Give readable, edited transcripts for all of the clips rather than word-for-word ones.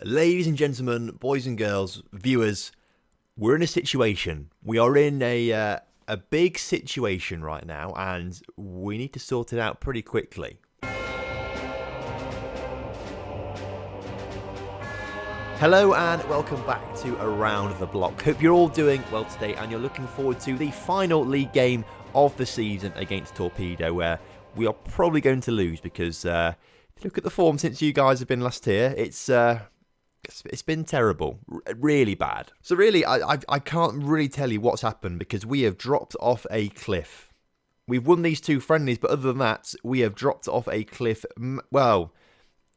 Ladies and gentlemen, boys and girls, viewers, we're in a situation. We are in a big situation right now, and we need to sort it out pretty quickly. Hello and welcome back to Around the Block. Hope you're all doing well today, and you're looking forward to the final league game of the season against Torpedo, where we are probably going to lose because if you look at the form since you guys have been last here, it's been terrible, really bad. So really, I can't really tell you what's happened because we have dropped off a cliff. We've won these two friendlies, but other than that, we have dropped off a cliff. Well,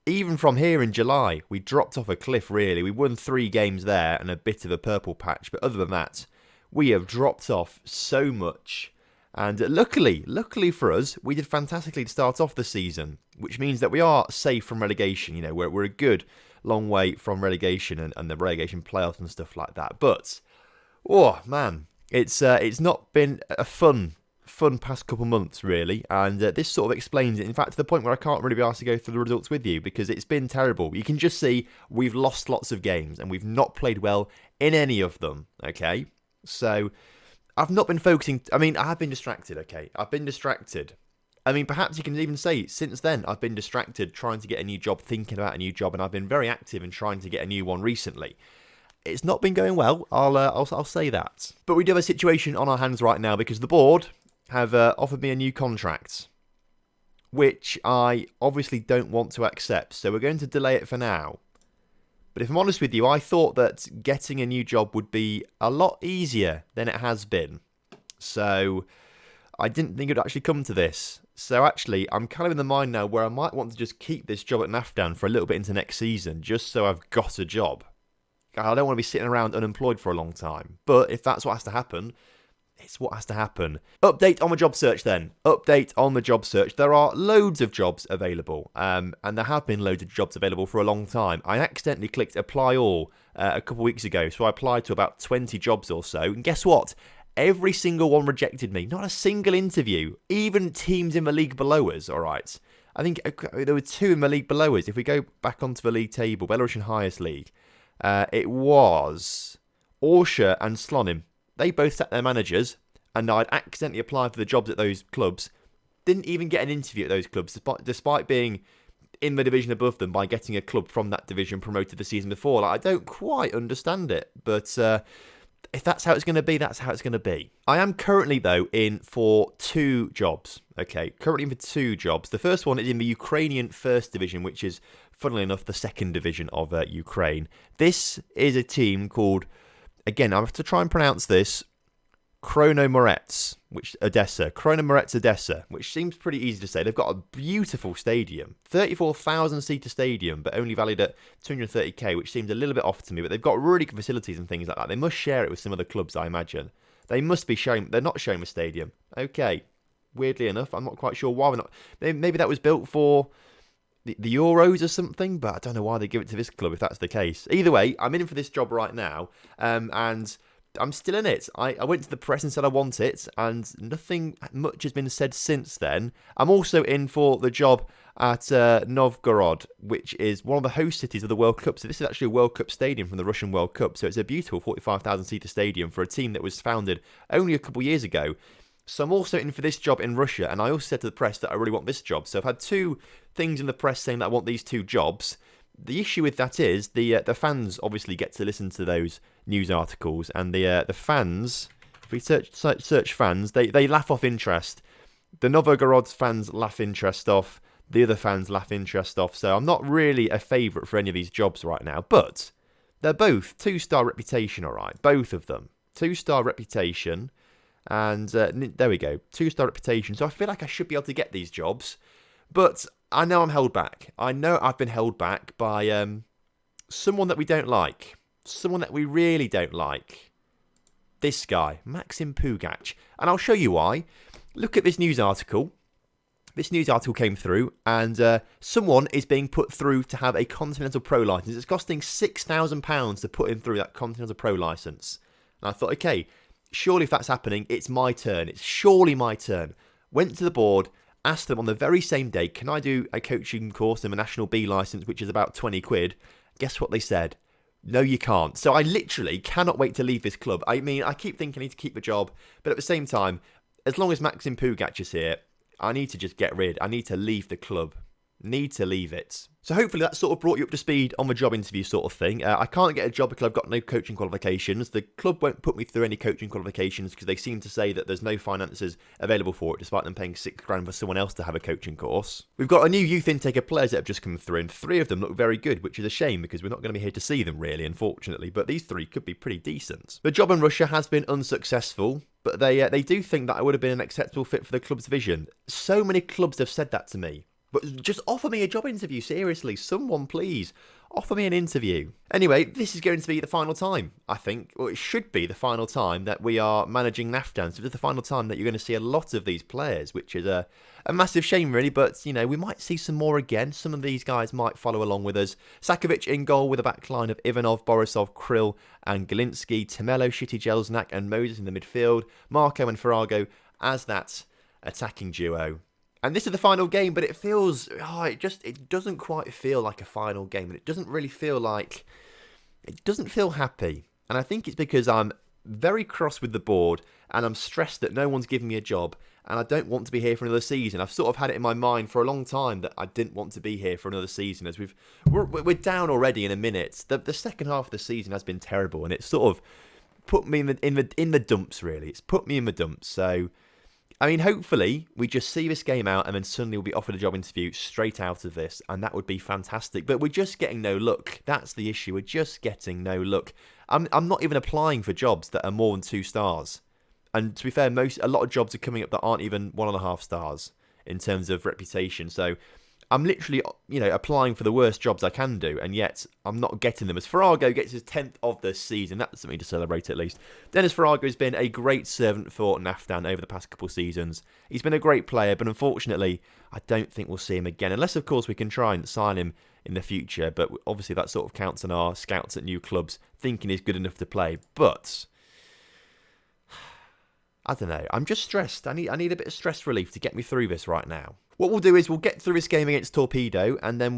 even from here in July, we dropped off a cliff, really. We won 3 games there and a bit of a purple patch, but other than that, we have dropped off so much. And luckily for us, we did fantastically to start off the season, which means that we are safe from relegation. You know, we're a good long way from relegation and the relegation playoffs and stuff like that. But, oh man, it's not been a fun past couple months, really. And this sort of explains it. In fact, to the point where I can't really be asked to go through the results with you because it's been terrible. You can just see we've lost lots of games and we've not played well in any of them, okay? So I've not been focusing. I mean, I have been distracted, okay? I've been distracted. I mean, perhaps you can even say, since then, I've been distracted trying to get a new job, thinking about a new job, and I've been very active in trying to get a new one recently. It's not been going well, I'll say that. But we do have a situation on our hands right now because the board have offered me a new contract, which I obviously don't want to accept, so we're going to delay it for now. But if I'm honest with you, I thought that getting a new job would be a lot easier than it has been. So I didn't think it would actually come to this. So actually, I'm kind of in the mind now where I might want to just keep this job at Naftan for a little bit into next season, just so I've got a job. I don't want to be sitting around unemployed for a long time. But if that's what has to happen, it's what has to happen. Update on the job search then. Update on the job search. There are loads of jobs available, and there have been loads of jobs available for a long time. I accidentally clicked apply all a couple of weeks ago, so I applied to about 20 jobs or so. And guess what? Every single one rejected me. Not a single interview. Even teams in the league below us, all right? I think there were 2 in the league below us. If we go back onto the league table, Belarusian highest league, it was Orsha and Slonim. They both set their managers, and I'd accidentally applied for the jobs at those clubs. Didn't even get an interview at those clubs, despite being in the division above them by getting a club from that division promoted the season before. Like, I don't quite understand it, but if that's how it's going to be, that's how it's going to be. I am currently, though, in for 2 jobs. Okay, currently in for 2 jobs. The first one is in the Ukrainian First Division, which is, funnily enough, the second division of Ukraine. This is a team called, again, I have to try and pronounce this, Kronomorets, Odessa, which seems pretty easy to say. They've got a beautiful stadium, 34,000 seater stadium, but only valued at 230k, which seems a little bit off to me. But they've got really good facilities and things like that. They must share it with some other clubs, I imagine. They must be sharing. They're not sharing a stadium. Okay, weirdly enough, I'm not quite sure why we're not. Maybe that was built for the Euros or something, but I don't know why they give it to this club if that's the case. Either way, I'm in for this job right now, and I'm still in it. I went to the press and said I want it, and nothing much has been said since then. I'm also in for the job at Novgorod, which is one of the host cities of the World Cup. So this is actually a World Cup stadium from the Russian World Cup. So it's a beautiful 45,000-seater stadium for a team that was founded only a couple of years ago. So I'm also in for this job in Russia, and I also said to the press that I really want this job. So I've had 2 things in the press saying that I want these 2 jobs. The issue with that is the fans obviously get to listen to those news articles, and the fans, if we search fans, they laugh off interest. The Novgorod fans laugh interest off. The other fans laugh interest off. So I'm not really a favourite for any of these jobs right now, but they're both 2-star reputation, all right, both of them 2-star reputation, and there we go, 2-star reputation. So I feel like I should be able to get these jobs, but I know I'm held back. I know I've been held back by someone that we don't like. Someone that we really don't like. This guy, Maxim Pugac. And I'll show you why. Look at this news article. This news article came through, and someone is being put through to have a Continental Pro license. It's costing £6,000 to put him through that Continental Pro license. And I thought, okay, surely if that's happening, it's my turn. It's surely my turn. Went to the board, asked them on the very same day, can I do a coaching course and a National B licence, which is about 20 quid? guess what they said? No, you can't. So I literally cannot wait to leave this club. I mean, I keep thinking I need to keep the job, but at the same time, as long as Maxim Pugac is here, I need to just get rid. I need to leave the club. Need to leave it. So hopefully that sort of brought you up to speed on the job interview sort of thing. I can't get a job because I've got no coaching qualifications. The club won't put me through any coaching qualifications because they seem to say that there's no finances available for it, despite them paying £6,000 for someone else to have a coaching course. We've got a new youth intake of players that have just come through, and 3 of them look very good, which is a shame because we're not going to be here to see them really, unfortunately. But these 3 could be pretty decent. The job in Russia has been unsuccessful, but they do think that I would have been an acceptable fit for the club's vision. So many clubs have said that to me. But just offer me a job interview, seriously. Someone, please. Offer me an interview. Anyway, this is going to be the final time, I think. Well, it should be the final time that we are managing Naftan. So it's the final time that you're going to see a lot of these players, which is a massive shame, really. But, you know, we might see some more again. Some of these guys might follow along with us. Sakovic in goal with a back line of Ivanov, Borisov, Krill and Galinsky. Temelo, Shitty Jelsnak and Moses in the midfield. Marco and Farago as that attacking duo. And this is the final game, but it feels, it doesn't quite feel like a final game. And it doesn't really feel like, it doesn't feel happy. And I think it's because I'm very cross with the board and I'm stressed that no one's giving me a job and I don't want to be here for another season. I've sort of had it in my mind for a long time that I didn't want to be here for another season, as we're down already in a minute. The second half of the season has been terrible and it's sort of put me in the dumps, really. It's put me in the dumps, so I mean, hopefully, we just see this game out and then suddenly we'll be offered a job interview straight out of this, and that would be fantastic. But we're just getting no luck. That's the issue. We're just getting no luck. I'm not even applying for jobs that are more than 2 stars. And to be fair, a lot of jobs are coming up that aren't even 1.5 stars in terms of reputation. So I'm literally, applying for the worst jobs I can do, and yet I'm not getting them. As Farago gets his 10th of the season, that's something to celebrate at least. Dennis Farago has been a great servant for Naftan over the past couple of seasons. He's been a great player, but unfortunately, I don't think we'll see him again, unless, of course, we can try and sign him in the future. But obviously, that sort of counts on our scouts at new clubs thinking he's good enough to play. But I don't know. I'm just stressed. I need a bit of stress relief to get me through this right now. What we'll do is we'll get through this game against Torpedo, and then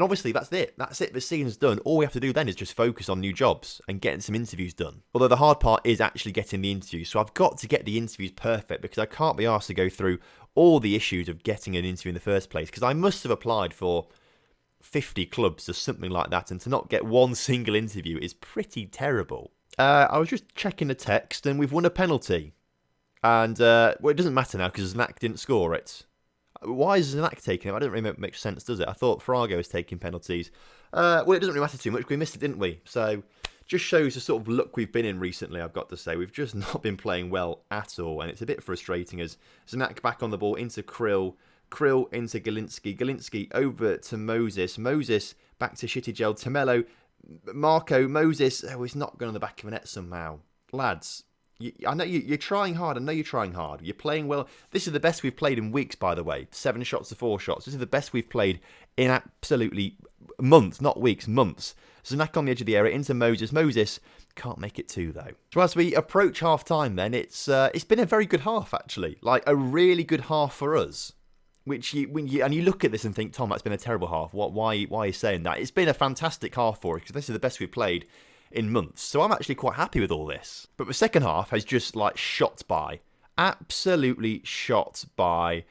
obviously that's it. That's it. The season's done. All we have to do then is just focus on new jobs and getting some interviews done. Although the hard part is actually getting the interviews. So I've got to get the interviews perfect because I can't be asked to go through all the issues of getting an interview in the first place. Because I must have applied for 50 clubs or something like that, and to not get one single interview is pretty terrible. I was just checking the text, and we've won a penalty. And it doesn't matter now because Znak didn't score it. Why is Znak taking it? I don't really make sense, does it? I thought Farago was taking penalties. Well, it doesn't really matter too much. We missed it, didn't we? So, just shows the sort of luck we've been in recently, I've got to say. We've just not been playing well at all, and it's a bit frustrating as Znak back on the ball into Krill. Krill into Galinsky. Galinsky over to Moses. Moses back to Shittigel. Temelo. Marco. Moses. Oh, he's not going on the back of the net somehow. Lads, I know you're trying hard. I know you're trying hard. You're playing well. This is the best we've played in weeks, by the way. 7 shots to 4 shots. This is the best we've played in absolutely months, not weeks, months. Znak on the edge of the area into Moses. Moses can't make it 2, though. So as we approach half-time then, it's been a very good half, actually. Like, a really good half for us. Which you look at this and think, Tom, that's been a terrible half. Why are you saying that? It's been a fantastic half for us because this is the best we've played in months. So I'm actually quite happy with all this. But the second half has just shot by. Absolutely shot by.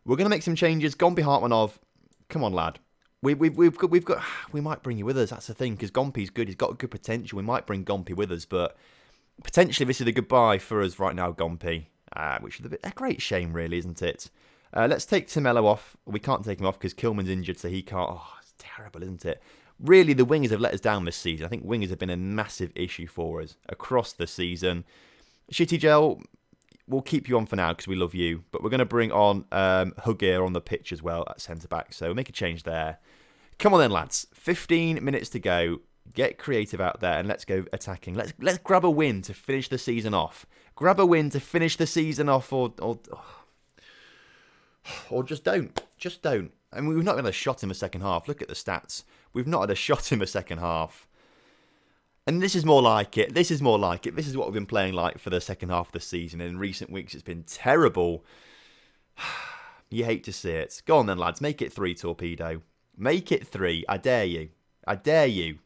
We're going to make some changes. Gompi Hartmanov, come on, lad. We've got. We might bring you with us. That's the thing, because Gompi's good. He's got good potential. We might bring Gompi with us, but potentially this is a goodbye for us right now, Gompi. Which is a great shame, really, isn't it? Let's take Temelo off. We can't take him off because Kilman's injured, so he can't. Oh, it's terrible, isn't it? Really, the wingers have let us down this season. I think wingers have been a massive issue for us across the season. Shitty Gel, we'll keep you on for now because we love you. But we're going to bring on Hugir on the pitch as well at centre-back. So make a change there. Come on then, lads. 15 minutes to go. Get creative out there and let's go attacking. Let's grab a win to finish the season off. Grab a win to finish the season off or just don't. Just don't. I mean, we've not had a shot in the second half. Look at the stats. We've not had a shot in the second half. And this is more like it. This is more like it. This is what we've been playing like for the second half of the season. And in recent weeks, it's been terrible. You hate to see it. Go on then, lads. Make it 3, Torpedo. Make it 3. I dare you. I dare you.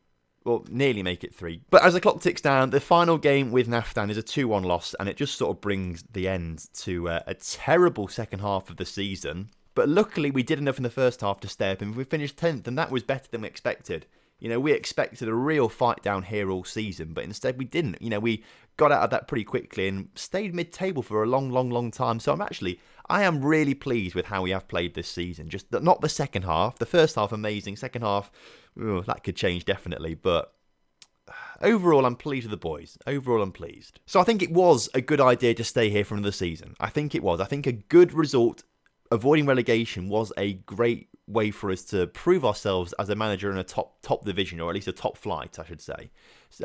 Well, nearly make it 3. But as the clock ticks down, the final game with Naftan is a 2-1 loss, and it just sort of brings the end to a terrible second half of the season. But luckily, we did enough in the first half to stay up, and we finished 10th, and that was better than we expected. You know, we expected a real fight down here all season, but instead we didn't. You know, we got out of that pretty quickly and stayed mid-table for a long time. So I am really pleased with how we have played this season. Just not the second half. The first half, amazing. Second half, that could change definitely. But overall, I'm pleased with the boys. Overall, I'm pleased. So I think it was a good idea to stay here for another season. I think it was. I think a good result, avoiding relegation, was a great way for us to prove ourselves as a manager in a top division, or at least a top flight, I should say.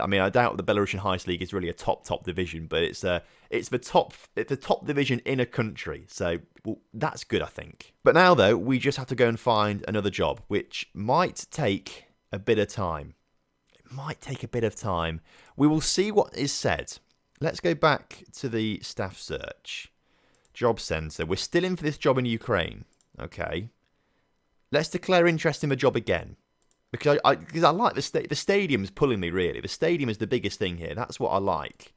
I mean, I doubt the Belarusian Highest League is really a top division, but it's the top division in a country. So that's good, I think. But now though, we just have to go and find another job, which might take a bit of time. It might take a bit of time. We will see what is said. Let's go back to the staff search. Job centre. We're still in for this job in Ukraine. Okay. Let's declare interest in the job again. Because I like the stadium's pulling me, really. The stadium is the biggest thing here. That's what I like.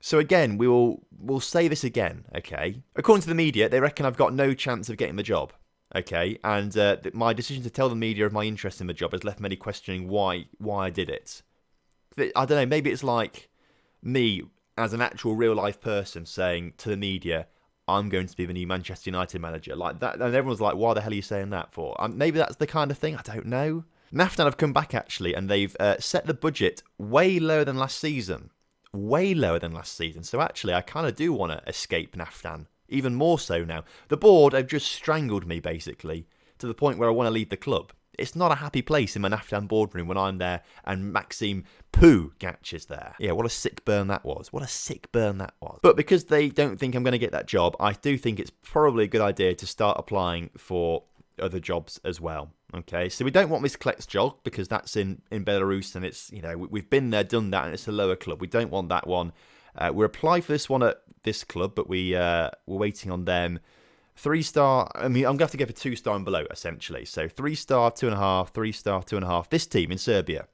So again, we'll say this again, okay? According to the media, they reckon I've got no chance of getting the job, okay? And my decision to tell the media of my interest in the job has left many questioning why I did it. I don't know, maybe it's like me as an actual real-life person saying to the media, I'm going to be the new Manchester United manager, like that, and everyone's like, why the hell are you saying that for? Maybe that's the kind of thing, I don't know. Naftan have come back, actually, and they've set the budget way lower than last season. Way lower than last season. So actually, I kind of do want to escape Naftan, even more so now. The board have just strangled me, basically, to the point where I want to leave the club. It's not a happy place in my Naftan boardroom when I'm there and Maxime Pougatch is there. Yeah, what a sick burn that was. What a sick burn that was. But because they don't think I'm going to get that job, I do think it's probably a good idea to start applying for other jobs as well. Okay, so we don't want Miss Kleck's job because that's in Belarus and it's, you know, we've been there, done that, and it's a lower club. We don't want that one. We're applying for this one at this club, but we're waiting on them. 3-star, I mean, I'm going to have to go for 2-star and below, essentially. So 3-star, 2.5, 3-star, 2.5. This team in Serbia,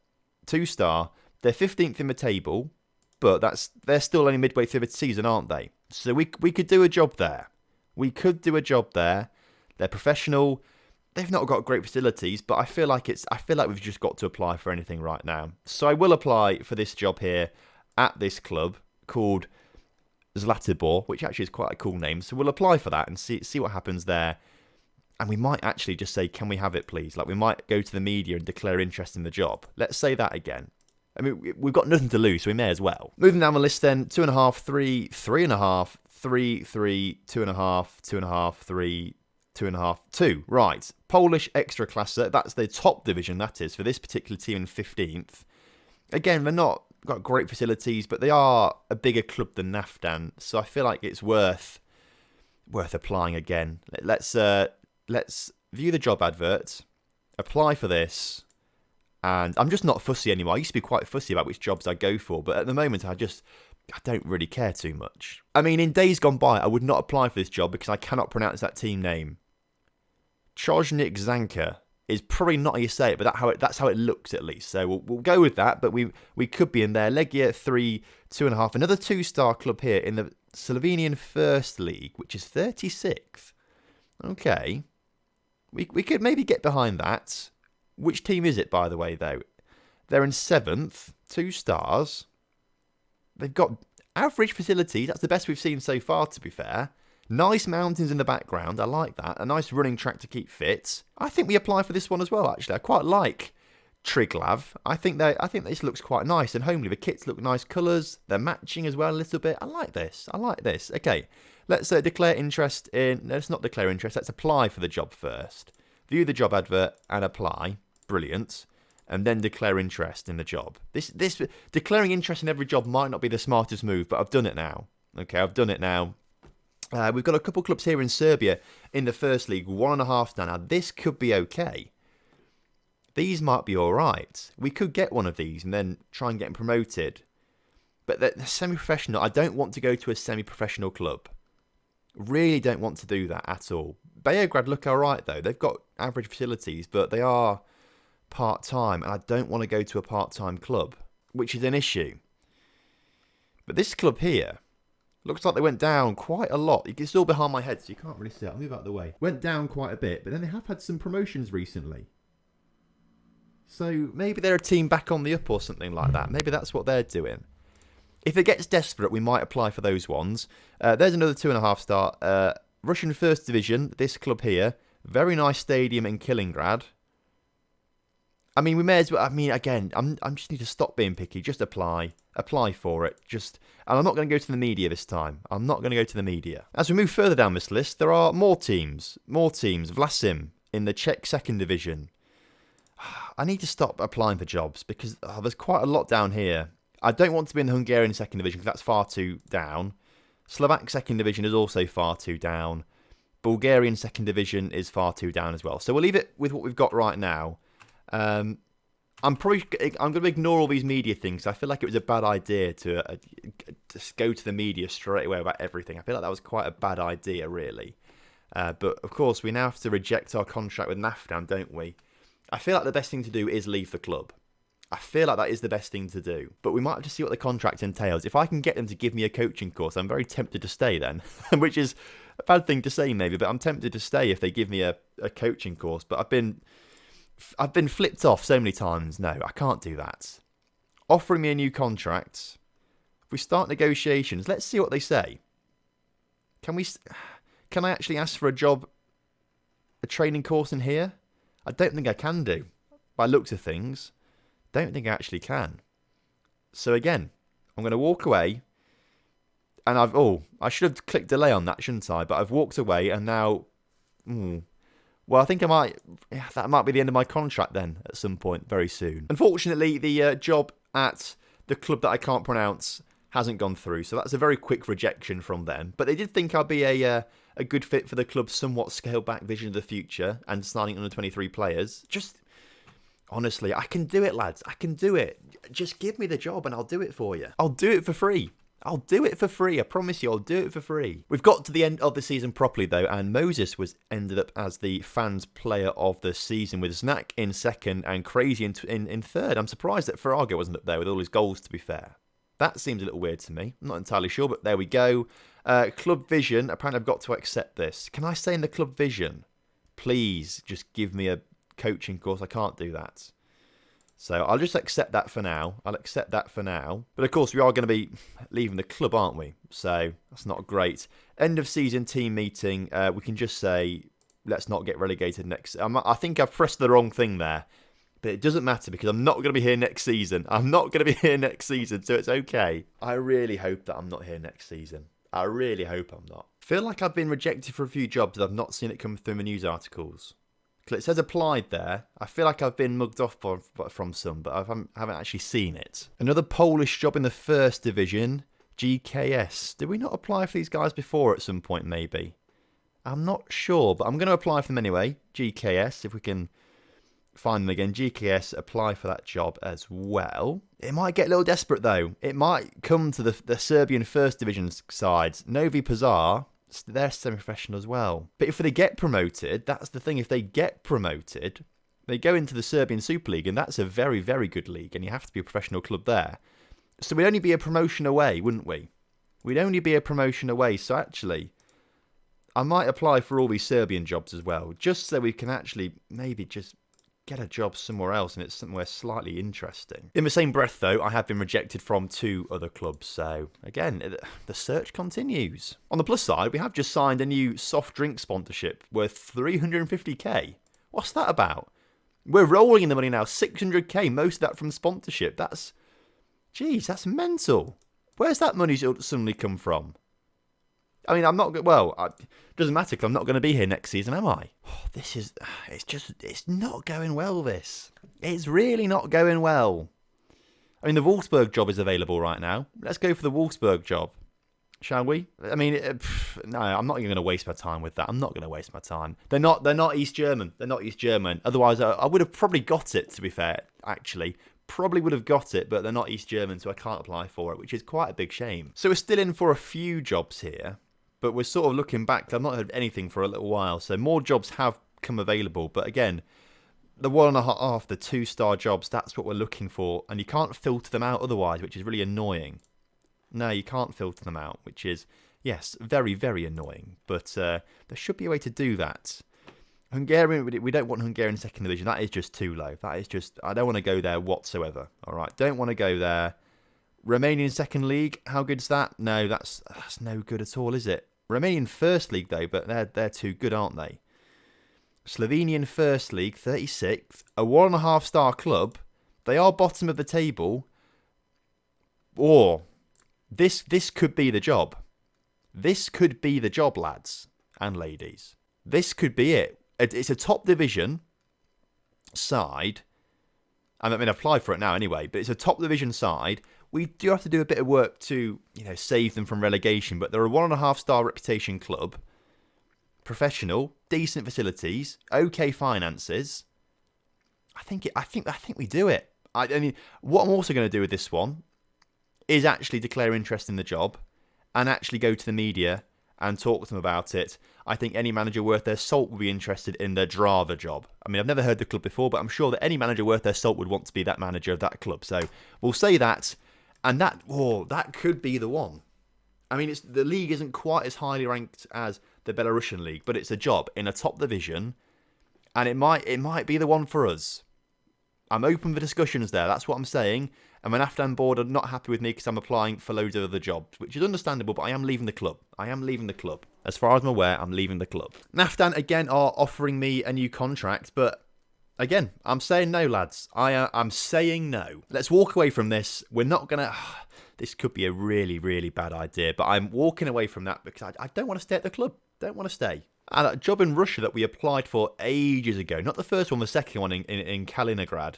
2-star, they're 15th in the table, but they're still only midway through the season, aren't they? So we could do a job there. We could do a job there. They're professional. They've not got great facilities, but I feel like we've just got to apply for anything right now. So I will apply for this job here at this club called Zlatibor, which actually is quite a cool name. So we'll apply for that and see what happens there. And we might actually just say, can we have it, please? Like, we might go to the media and declare interest in the job. Let's say that again. I mean, we've got nothing to lose, so we may as well. Moving down the list then, 2.5, 3, 3.5, 3, 3, 2.5, 2.5, 3, 2.5, 2. Right. Polish Ekstraklasa, that's the top division, that is, for this particular team in 15th. Again, they're not got great facilities, but they are a bigger club than Naftan, so I feel like it's worth applying again. Let's view the job advert, apply for this, and I'm just not fussy anymore. I used to be quite fussy about which jobs I go for, but at the moment I don't really care too much. I mean, in days gone by, I would not apply for this job because I cannot pronounce that team name. Chojnik Zanka is probably not how you say it, but that's how it looks at least. So we'll go with that, but we could be in there. Legia 3, 2.5. Another 2-star club here in the Slovenian First League, which is 36th. Okay. We could maybe get behind that. Which team is it, by the way, though? They're in 7th, 2 stars. They've got average facilities. That's the best we've seen so far, to be fair. Nice mountains in the background. I like that. A nice running track to keep fit. I think we apply for this one as well, actually. I quite like Triglav. I think this looks quite nice and homely. The kits look nice colours. They're matching as well a little bit. I like this. Okay, let's declare interest in... Let's not declare interest. Let's apply for the job first. View the job advert and apply. Brilliant. And then declare interest in the job. This declaring interest in every job might not be the smartest move, but I've done it now. Okay, I've done it now. We've got a couple clubs here in Serbia in the First League, 1.5 star. Now, this could be okay. These might be all right. We could get one of these and then try and get them promoted. But they're semi-professional. I don't want to go to a semi-professional club. Really don't want to do that at all. Beograd look all right, though. They've got average facilities, but they are part-time, and I don't want to go to a part-time club, which is an issue. But this club here looks like they went down quite a lot. It's still behind my head, so you can't really see it. I'll move out of the way. Went down quite a bit, but then they have had some promotions recently. So maybe they're a team back on the up or something like that. Maybe that's what they're doing. If it gets desperate, we might apply for those ones. There's another 2.5 star. Russian First Division, this club here. Very nice stadium in Kaliningrad. I mean, we may as well. I mean, again, I'm just need to stop being picky. Just apply for it. And I'm not going to go to the media this time. I'm not going to go to the media. As we move further down this list, there are more teams. Vlasim in the Czech Second Division. I need to stop applying for jobs because there's quite a lot down here. I don't want to be in the Hungarian Second Division because that's far too down. Slovak Second Division is also far too down. Bulgarian Second Division is far too down as well. So we'll leave it with what we've got right now. I'm going to ignore all these media things. I feel like it was a bad idea to go to the media straight away about everything. I feel like that was quite a bad idea, really. But of course, we now have to reject our contract with Naftan, don't we? I feel like the best thing to do is leave the club. I feel like that is the best thing to do. But we might have to see what the contract entails. If I can get them to give me a coaching course, I'm very tempted to stay then, which is a bad thing to say maybe, but I'm tempted to stay if they give me a coaching course. But I've been flipped off so many times. No, I can't do that. Offering me a new contract. If we start negotiations, let's see what they say. Can I actually ask for a training course in here? I don't think I can do. By looks of things, don't think I actually can. So again, I'm going to walk away. And I should have clicked delay on that, shouldn't I? But I've walked away and now... Well, I think that might be the end of my contract then at some point very soon. Unfortunately, the job at the club that I can't pronounce hasn't gone through, so that's a very quick rejection from them. But they did think I'd be a good fit for the club's somewhat scaled-back vision of the future and signing under 23 players. Just, honestly, I can do it, lads. I can do it. Just give me the job and I'll do it for you. I'll do it for free. I'll do it for free. I promise you, I'll do it for free. We've got to the end of the season properly, though, and Moses ended up as the fans' player of the season with Znak in second and Crazy in third. I'm surprised that Farrago wasn't up there with all his goals, to be fair. That seems a little weird to me. I'm not entirely sure, but there we go. Club Vision. Apparently, I've got to accept this. Can I stay in the Club Vision? Please, just give me a coaching course. I can't do that. So I'll just accept that for now. But of course, we are going to be leaving the club, aren't we? So that's not great. End of season team meeting. We can just say, let's not get relegated next. I think I've pressed the wrong thing there. But it doesn't matter because I'm not going to be here next season. So it's okay. I really hope that I'm not here next season. I really hope I'm not. I feel like I've been rejected for a few jobs that I've not seen it come through in the news articles. It says applied there. I feel like I've been mugged off from some, but I haven't actually seen it. Another Polish job in the first division, GKS. Did we not apply for these guys before at some point, maybe? I'm not sure, but I'm going to apply for them anyway. GKS, if we can find them again. GKS, apply for that job as well. It might get a little desperate, though. It might come to the Serbian first division sides. Novi Pazar... they're semi-professional as well. But if they get promoted, that's the thing. If they get promoted, they go into the Serbian Super League, and that's a very, very good league, and you have to be a professional club there. So we'd only be a promotion away, wouldn't we? We'd only be a promotion away. So actually, I might apply for all these Serbian jobs as well, just so we can actually maybe just get a job somewhere else, and it's somewhere slightly interesting. In the same breath, though, I have been rejected from 2 other clubs, so again, the search continues. On the plus side, we have just signed a new soft drink sponsorship worth 350k. What's that about? We're rolling in the money now, 600k, most of that from sponsorship. That's mental. Where's that money suddenly come from? I mean, it doesn't matter because I'm not going to be here next season, am I? Oh, it's not going well, this. It's really not going well. I mean, the Wolfsburg job is available right now. Let's go for the Wolfsburg job, shall we? I mean, no, I'm not even going to waste my time with that. I'm not going to waste my time. They're not East German. Otherwise, I would have probably got it, to be fair, actually. Probably would have got it, but they're not East German, so I can't apply for it, which is quite a big shame. So we're still in for a few jobs here. But we're sort of looking back. I've not heard anything for a little while. So more jobs have come available. But again, the 1.5, the 2-star jobs, that's what we're looking for. And you can't filter them out otherwise, which is really annoying. No, you can't filter them out, which is, yes, very, very annoying. But there should be a way to do that. Hungarian, we don't want Hungarian second division. That is just too low. That is just, I don't want to go there whatsoever. All right, don't want to go there. Romanian second league, how good is that? No, that's no good at all, is it? Romanian first league though, but they're too good, aren't they? Slovenian first league, 36th, a 1.5-star club. They are bottom of the table. Or this could be the job. This could be the job, lads and ladies. This could be it. It's a top division side. I mean, I've applied for it now anyway, but it's a top division side. We do have to do a bit of work to, save them from relegation, but they're a 1.5-star reputation club. Professional, decent facilities, okay finances. I think we do it. I mean, what I'm also going to do with this one is actually declare interest in the job and actually go to the media and talk to them about it. I think any manager worth their salt would be interested in the Drava job. I mean, I've never heard the club before, but I'm sure that any manager worth their salt would want to be that manager of that club. So we'll say that, and that could be the one. I mean, the league isn't quite as highly ranked as the Belarusian league, but it's a job in a top division, and it might be the one for us. I'm open for discussions there. That's what I'm saying. And my Naftan board are not happy with me because I'm applying for loads of other jobs, which is understandable, but I am leaving the club. As far as I'm aware, I'm leaving the club. Naftan, again, are offering me a new contract, but again, I'm saying no, lads. I'm saying no. Let's walk away from this. We're not going to... This could be a really, really bad idea, but I'm walking away from that because I don't want to stay at the club. Don't want to stay. And that job in Russia that we applied for ages ago, not the first one, the second one in Kaliningrad,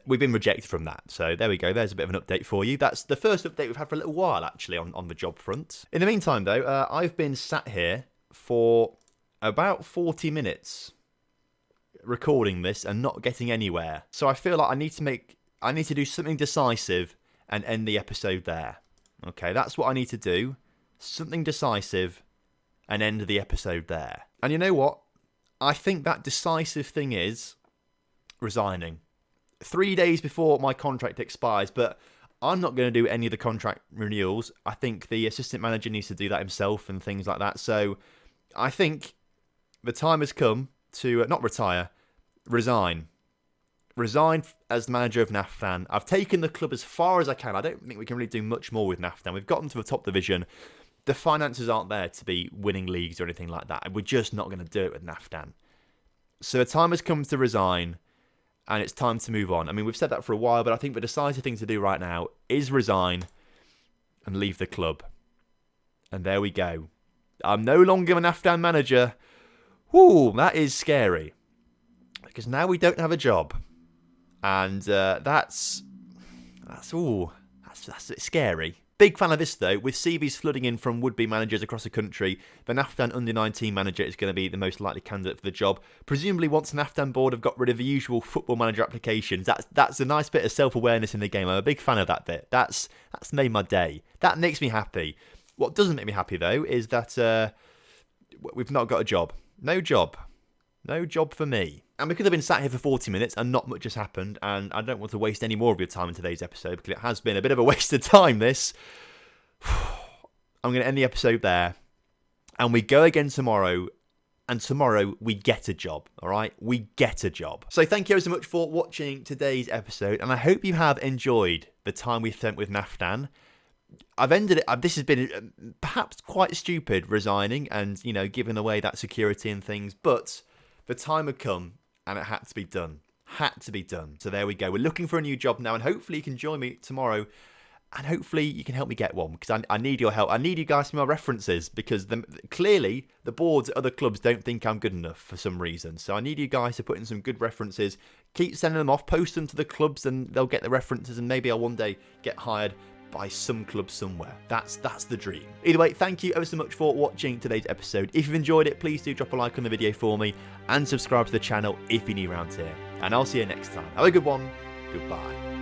we've been rejected from that. So there we go. There's a bit of an update for you. That's the first update we've had for a little while, actually, on the job front. In the meantime, though, I've been sat here for about 40 minutes recording this and not getting anywhere. So I feel like I need to do something decisive and end the episode there. Okay, that's what I need to do. Something decisive and end the episode there. And you know what? I think that decisive thing is resigning. 3 days before my contract expires, but I'm not going to do any of the contract renewals. I think the assistant manager needs to do that himself and things like that. So I think the time has come to not retire, resign. Resign as the manager of Naftan. I've taken the club as far as I can. I don't think we can really do much more with Naftan. We've gotten to the top division. The finances aren't there to be winning leagues or anything like that. We're just not going to do it with Naftan. So the time has come to resign, and it's time to move on. I mean, we've said that for a while, but I think the decisive thing to do right now is resign and leave the club. And there we go. I'm no longer a Naftan manager. Whoo, that is scary. Because now we don't have a job. And that's a bit scary. Big fan of this, though. With CVs flooding in from would-be managers across the country, the Naftan under-19 manager is going to be the most likely candidate for the job. Presumably, once the Naftan board have got rid of the usual football manager applications, that's a nice bit of self-awareness in the game. I'm a big fan of that bit. That's made my day. That makes me happy. What doesn't make me happy, though, is that we've not got a job. No job. No job for me. And because I've been sat here for 40 minutes and not much has happened, and I don't want to waste any more of your time in today's episode because it has been a bit of a waste of time, this. I'm going to end the episode there. And we go again tomorrow. And tomorrow we get a job, all right? We get a job. So thank you so much for watching today's episode. And I hope you have enjoyed the time we've spent with Naftan. I've ended it. This has been perhaps quite stupid, resigning and, giving away that security and things. But the time had come. And it had to be done. Had to be done. So there we go. We're looking for a new job now. And hopefully you can join me tomorrow. And hopefully you can help me get one. Because I need your help. I need you guys to be my references. Because clearly the boards at other clubs don't think I'm good enough for some reason. So I need you guys to put in some good references. Keep sending them off. Post them to the clubs. And they'll get the references. And maybe I'll one day get hired by some club somewhere. That's the dream. Either way, thank you ever so much for watching today's episode. If you've enjoyed it, please do drop a like on the video for me and subscribe to the channel if you're new around here. And I'll see you next time. Have a good one. Goodbye.